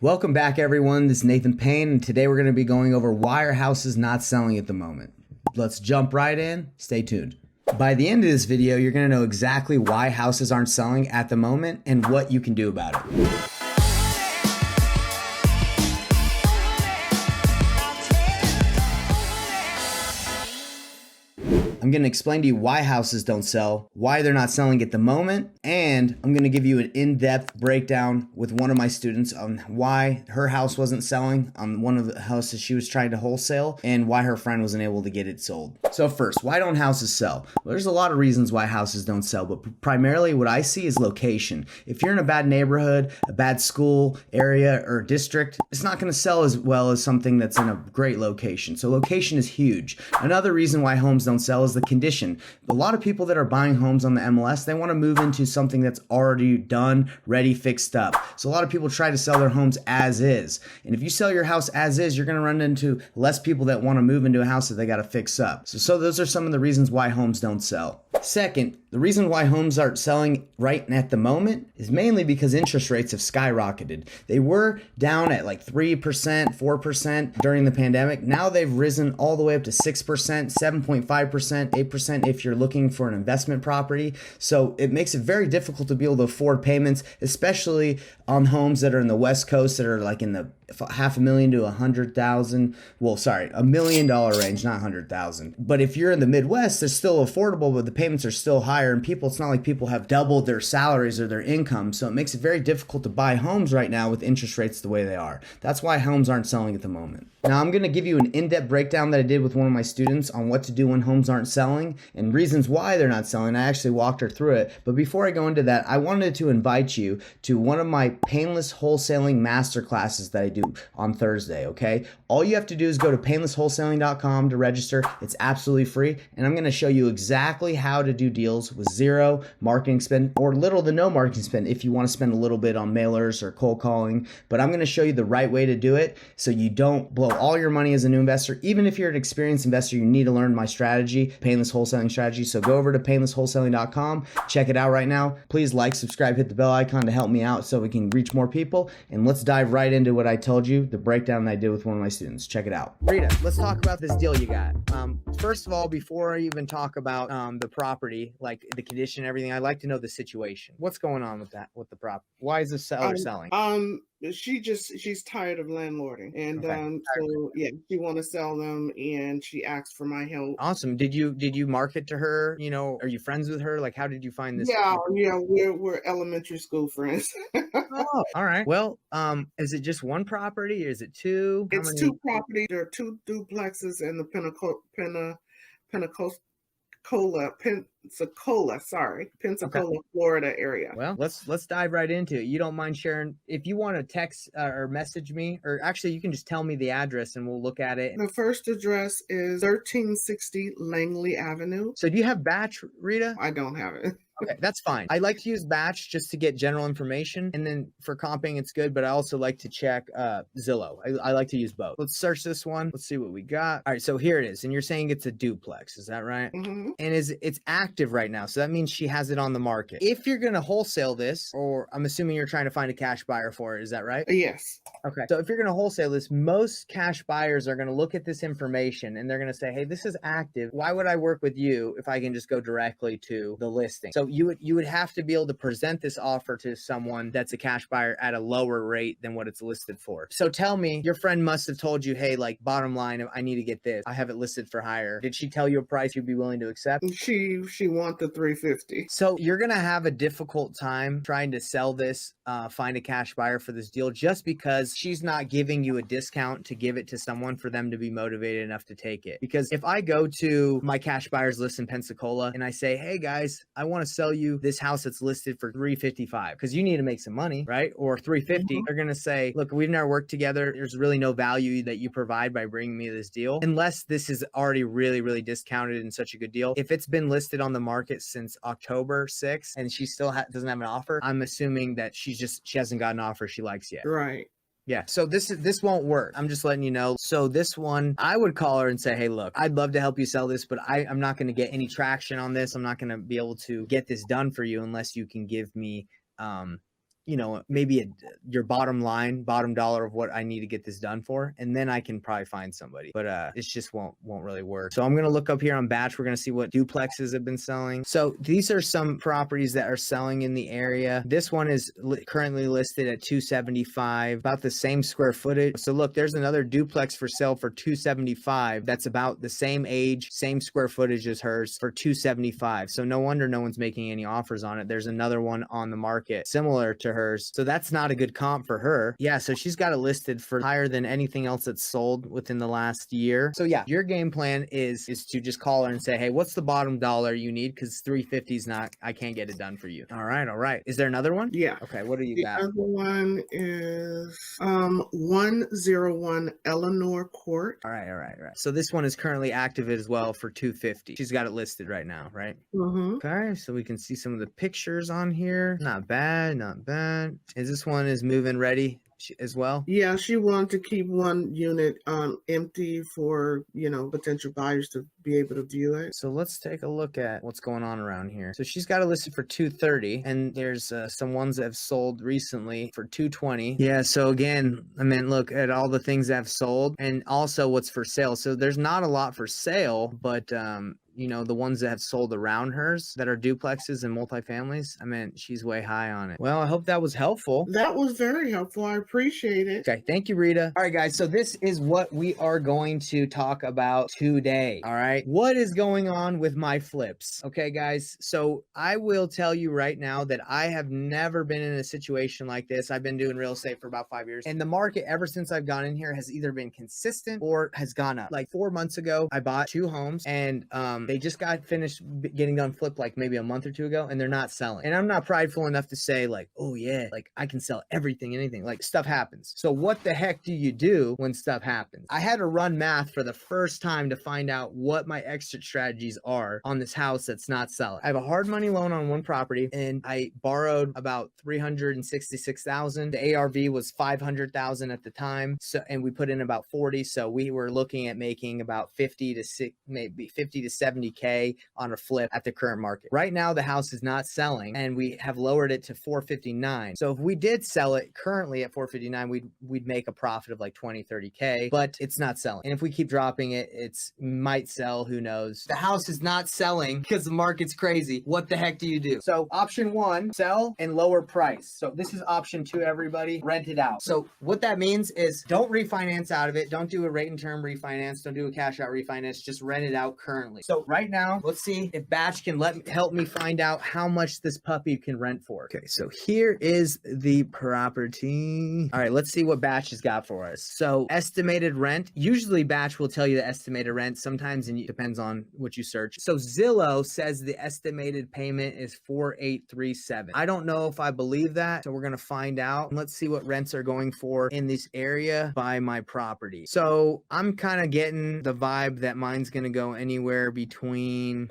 Welcome back, everyone. This is Nathan Payne, and today we're going to be going over why our house is not selling at the moment. Let's jump right in. Stay tuned. By the end of this video, you're going to know exactly why houses aren't selling at the moment and what you can do about it. I'm going to explain to you why houses don't sell, why they're not selling at the moment, and I'm going to give you an in-depth breakdown with one of my students on why her house wasn't selling on one of the houses she was trying to wholesale and why her friend wasn't able to get it sold. So first, why don't houses sell? Well, there's a lot of reasons why houses don't sell, but primarily what I see is location. If you're in a bad neighborhood, a bad school area or district, it's not going to sell as well as something that's in a great location. So location is huge. Another reason why homes don't sell is the condition. A lot of people that are buying homes on the MLS, they want to move into something that's already done, ready, fixed up. So a lot of people try to sell their homes as is. And if you sell your house as is, you're going to run into less people that want to move into a house that they got to fix up. So those are some of the reasons why homes don't sell. Second, the reason why homes aren't selling right at the moment is mainly because interest rates have skyrocketed. They were down at like 3%, 4% during the pandemic. Now they've risen all the way up to 6%, 7.5%, 8% if you're looking for an investment property. So it makes it very difficult to be able to afford payments, especially on homes that are in the West Coast that are like in the $500,000 to $100,000. Well, sorry, $1 million range, not 100,000. But if you're in the Midwest, it's still affordable, but the payments are still higher. And people, it's not like people have doubled their salaries or their income. So it makes it very difficult to buy homes right now with interest rates the way they are. That's why homes aren't selling at the moment. Now I'm going to give you an in-depth breakdown that I did with one of my students on what to do when homes aren't selling and reasons why they're not selling. I actually walked her through it. But before I go into that, I wanted to invite you to one of my painless wholesaling masterclasses that I do on Thursday, okay? All you have to do is go to painlesswholesaling.com to register. It's absolutely free. And I'm going to show you exactly how to do deals with zero marketing spend or little to no marketing spend if you want to spend a little bit on mailers or cold calling. But I'm going to show you the right way to do it so you don't blow all your money as a new investor. Even if you're an experienced investor, you need to learn my strategy, painless wholesaling strategy. So go over to painlesswholesaling.com, check it out right now. Please like, subscribe, hit the bell icon to help me out so we can reach more people. And let's dive right into what I told you, the breakdown that I did with one of my students. Check it out. Rita, let's talk about this deal you got. First of all, before I even talk about the property, like the condition and everything, I'd like to know the situation. What's going on with that, with the prop? Why is the seller selling? She's tired of landlording, and so yeah, she want to sell them, and she asked for my help. Awesome. Did you market to her? You know, are you friends with her? Like, how did you find this? Yeah, we're elementary school friends. Oh, all right. Well, is it just one property? Or is it two? It's two properties. There are two duplexes in the Pensacola, Florida area. Well, let's dive right into it. You don't mind sharing if you want to text or message me, or actually you can just tell me the address and we'll look at it. The first address is 1360 Langley Avenue. So do you have batch, Rita? I don't have it. Okay, that's fine. I like to use batch just to get general information, and then for comping it's good, but I also like to check Zillow. I like to use both. Let's search this one. Let's see what we got. All right, so here it is, and you're saying it's a duplex, is that right? Mm-hmm. And it's active right now, so that means she has it on the market. If you're gonna wholesale this, or I'm assuming you're trying to find a cash buyer for it, is that right? Yes. Okay, so if you're gonna wholesale this, most cash buyers are gonna look at this information and they're gonna say, hey, this is active. Why would I work with you if I can just go directly to the listing? So you would have to be able to present this offer to someone that's a cash buyer at a lower rate than what it's listed for. So tell me, your friend must have told you, hey, like bottom line, I need to get this. I have it listed for higher. Did she tell you a price you'd be willing to accept? She want the 350. So you're gonna have a difficult time trying to sell this, find a cash buyer for this deal, just because she's not giving you a discount to give it to someone for them to be motivated enough to take it. Because if I go to my cash buyers list in Pensacola and I say, hey guys, I want to sell you this house that's listed for $355 because you need to make some money, right? Or $350. They're going to say, look, we've never worked together. There's really no value that you provide by bringing me this deal, unless this is already really, really discounted and such a good deal. If it's been listed on the market since October 6th and she still doesn't have an offer, I'm assuming that she hasn't got an offer she likes yet. Right. Yeah, so this won't work. I'm just letting you know. So this one, I would call her and say, hey, look, I'd love to help you sell this, but I'm not going to get any traction on this. I'm not going to be able to get this done for you unless you can give me you know, maybe your bottom line, bottom dollar of what I need to get this done for, and then I can probably find somebody. But it just won't really work. So I'm gonna look up here on Batch. We're gonna see what duplexes have been selling. So these are some properties that are selling in the area. This one is currently listed at 275, about the same square footage. So look, there's another duplex for sale for 275. That's about the same age, same square footage as hers for 275. So no wonder no one's making any offers on it. There's another one on the market similar to hers. So that's not a good comp for her. Yeah, so she's got it listed for higher than anything else that's sold within the last year. So yeah, your game plan is to just call her and say, hey, what's the bottom dollar you need? Because 350 is not, I can't get it done for you. All right, all right. Is there another one? Yeah. Okay, what do you got? The other one is 101 Eleanor Court. All right. So this one is currently active as well for 250. She's got it listed right now, right? Mm-hmm. Okay, so we can see some of the pictures on here. Not bad, not bad. Is this one is move-in ready as well? Yeah, she wanted to keep one unit empty for, potential buyers to be able to view it. So let's take a look at what's going on around here. So she's got it listed for 230, and there's some ones that have sold recently for 220. Yeah, so again, I mean, look at all the things that have sold and also what's for sale. So there's not a lot for sale, but the ones that have sold around hers that are duplexes and multifamilies, I mean, she's way high on it. Well, I hope that was helpful. That was very helpful. I appreciate it. Okay, thank you, Rita. All right, guys, so this is what we are going to talk about today. All right, what is going on with my flips? Okay, guys, so I will tell you right now that I have never been in a situation like this. I've been doing real estate for about 5 years, and the market ever since I've gone in here has either been consistent or has gone up. Like 4 months ago, I bought 2 homes, and they just got finished getting done flipped like maybe a month or 2 ago, and they're not selling. And I'm not prideful enough to say like, oh yeah, like I can sell everything, anything. Like stuff happens. So what the heck do you do when stuff happens? I had to run math for the first time to find out what my exit strategies are on this house that's not selling. I have a hard money loan on one property, and I borrowed about $366,000. The ARV was $500,000 at the time. So, and we put in about 40. So we were looking at making about 50 to 70K on a flip at the current market. Right now, the house is not selling, and we have lowered it to 459. So if we did sell it currently at 459, we'd make a profit of like 20-30K, but it's not selling. And if we keep dropping it, it's might sell, who knows. The house is not selling because the market's crazy. What the heck do you do? So option 1, sell and lower price. So this is option 2, everybody, rent it out. So what that means is don't refinance out of it. Don't do a rate and term refinance. Don't do a cash out refinance. Just rent it out currently. So right now, let's see if Batch can help me find out how much this puppy can rent for. Okay, so here is the property. All right, let's see what Batch has got for us. So estimated rent, usually Batch will tell you the estimated rent. Sometimes it depends on what you search. So Zillow says the estimated payment is $4,837. I don't know if I believe that, so we're gonna find out. Let's see what rents are going for in this area by my property. So I'm kind of getting the vibe that mine's gonna go anywhere between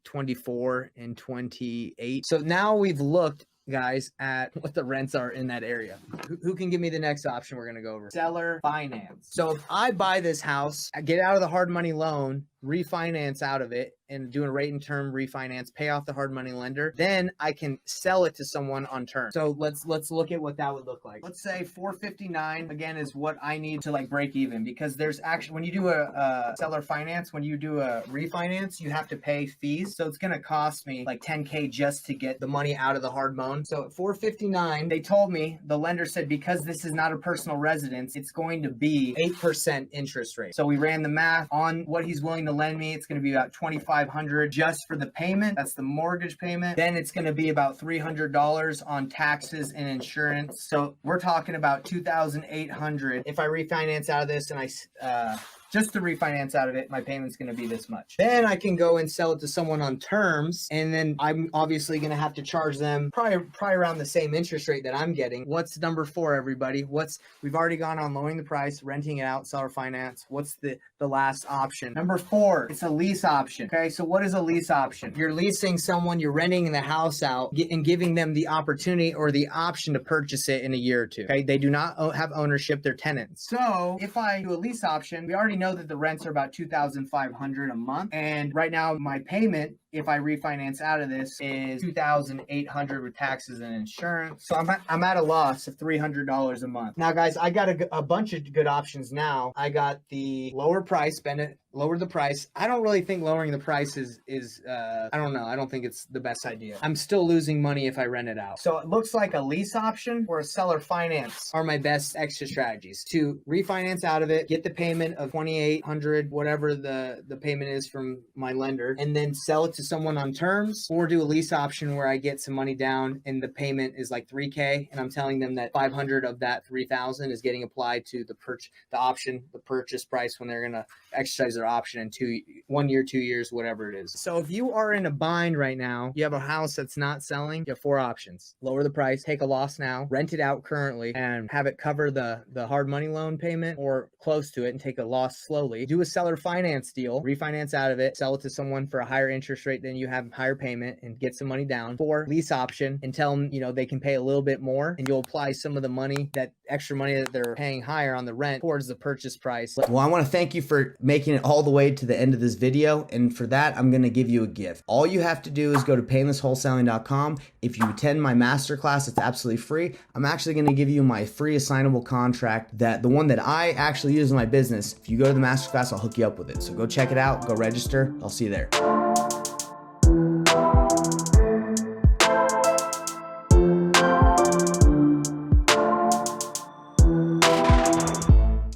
24 and 28. So now we've looked, guys, at what the rents are in that area. Who can give me the next option we're going to go over? Seller finance. So if I buy this house, I get out of the hard money loan, refinance out of it, and do a rate and term refinance, pay off the hard money lender, then I can sell it to someone on term. So let's look at what that would look like. Let's say 459 again is what I need to like break even, because there's actually, when you do a seller finance, when you do a refinance, you have to pay fees. So it's going to cost me like 10K just to get the money out of the hard loan. So at 459, they told me, the lender said, because this is not a personal residence, it's going to be 8% interest rate. So we ran the math on what he's willing to lend me. It's going to be about $2,500 just for the payment. That's the mortgage payment. Then it's going to be about $300 on taxes and insurance. So we're talking about $2,800. If I refinance out of this and I just to refinance out of it, my payment's going to be this much. Then I can go and sell it to someone on terms, and then I'm obviously going to have to charge them probably around the same interest rate that I'm getting. What's number 4, everybody? We've already gone on lowering the price, renting it out, seller finance. What's the last option? Number 4, it's a lease option. Okay, so what is a lease option? You're leasing someone, you're renting the house out and giving them the opportunity or the option to purchase it in a year or two. Okay, they do not have ownership, they're tenants. So if I do a lease option, we already know that the rents are about $2,500 a month. And right now my payment, if I refinance out of this, is $2,800 with taxes and insurance. So I'm at a loss of $300 a month. Now, guys, I got a bunch of good options now. I got the lower price, lower the price. I don't really think lowering the price is I don't know. I don't think it's the best idea. I'm still losing money if I rent it out. So it looks like a lease option or a seller finance are my best extra strategies to refinance out of it, get the payment of $2,800, whatever the payment is from my lender, and then sell it to someone on terms, or do a lease option where I get some money down and the payment is like $3,000, and I'm telling them that $500 of that $3,000 is getting applied to the purchase price when they're gonna exercise their option in 1 year, 2 years, whatever it is. So if you are in a bind right now, you have a house that's not selling, you have 4 options. Lower the price, take a loss now, rent it out currently, and have it cover the hard money loan payment or close to it and take a loss slowly. Do a seller finance deal, refinance out of it, sell it to someone for a higher interest rate than you have, higher payment, and get some money down. 4, lease option, and tell them, they can pay a little bit more, and you'll apply some of the money, that extra money that they're paying higher on the rent, towards the purchase price. Well, I want to thank you for making it all the way to the end of this video, and for that, I'm going to give you a gift. All you have to do is go to painlesswholesaling.com. If you attend my masterclass, it's absolutely free. I'm actually going to give you my free assignable contract, the one that I actually use in my business. If you go to the masterclass, I'll hook you up with it. So go check it out, go register. I'll see you there.